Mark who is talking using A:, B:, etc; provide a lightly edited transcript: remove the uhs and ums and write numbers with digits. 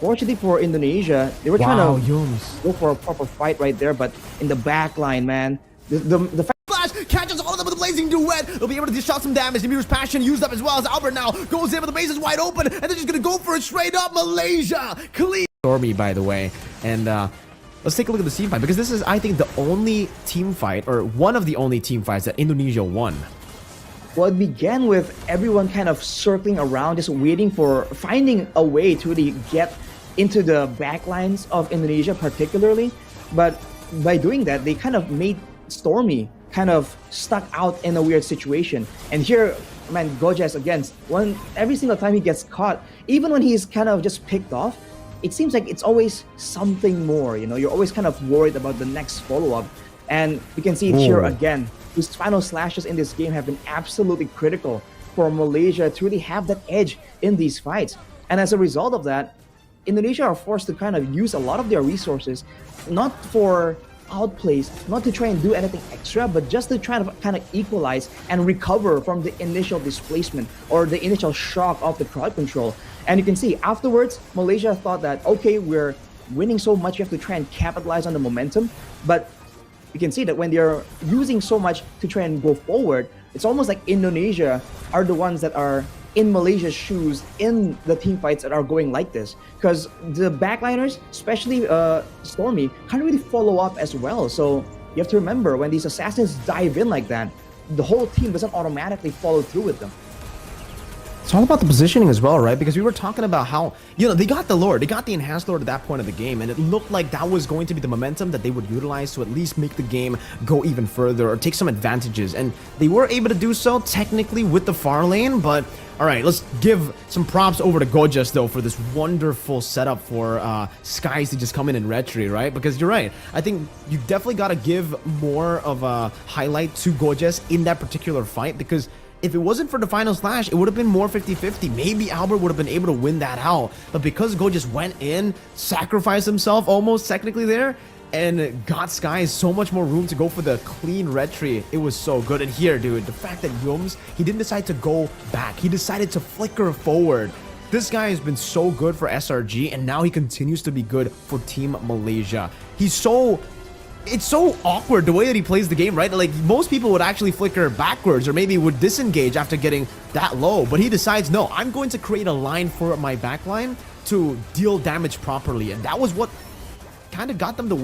A: unfortunately for Indonesia, they were trying to go for a proper fight right there, but in the back line, man, the
B: Flash catches all of them with a blazing duet. They'll be able to dish out some damage. Nemiru's passion used up as well as Albert now goes in, but the base is wide open, and they're just gonna go for it straight up. Malaysia clean. Stormy, by the way, and let's take a look at the team fight, because this is, I think, the only team fight, or one of the only team fights that Indonesia won.
A: Well, it began with everyone kind of circling around, just waiting for finding a way to really get into the backlines of Indonesia particularly. But by doing that, they kind of made Stormy kind of stuck out in a weird situation. And here, man, Gojes again, every single time he gets caught, even when he's kind of just picked off, it seems like it's always something more, you know, you're always kind of worried about the next follow-up. And you can see it here again. His final slashes in this game have been absolutely critical for Malaysia to really have that edge in these fights. And as a result of that, Indonesia are forced to kind of use a lot of their resources, not for outplays, not to try and do anything extra, but just to try to kind of equalize and recover from the initial displacement or the initial shock of the crowd control. And you can see afterwards, Malaysia thought that, okay, we're winning so much, you have to try and capitalize on the momentum. But you can see that when they're using so much to try and go forward, it's almost like Indonesia are the ones that are in Malaysia's shoes in the team fights that are going like this. Because the backliners, especially Stormy, can't really follow up as well. So you have to remember, when these assassins dive in like that, the whole team doesn't automatically follow through with them.
B: It's all about the positioning as well, right? Because we were talking about how, you know, they got the lore, they got the enhanced lore at that point of the game, and it looked like that was going to be the momentum that they would utilize to at least make the game go even further or take some advantages. And they were able to do so technically with the far lane, but all right, let's give some props over to Gojes though for this wonderful setup for Skies to just come in and retry, right? Because you're right, I think you definitely got to give more of a highlight to Gojes in that particular fight, because if it wasn't for the final slash, it would have been more 50-50. Maybe Albert would have been able to win that out. But because Gojes went in, sacrificed himself almost technically there, and got Skies so much more room to go for the clean retry, it was so good. And here, dude, the fact that Yums, he didn't decide to go back. He decided to flicker forward. This guy has been so good for SRG, and now he continues to be good for Team Malaysia. It's so awkward the way that he plays the game, right? Like, most people would actually flicker backwards or maybe would disengage after getting that low, but he decides, no, I'm going to create a line for my backline to deal damage properly, and that was what kind of got them the win.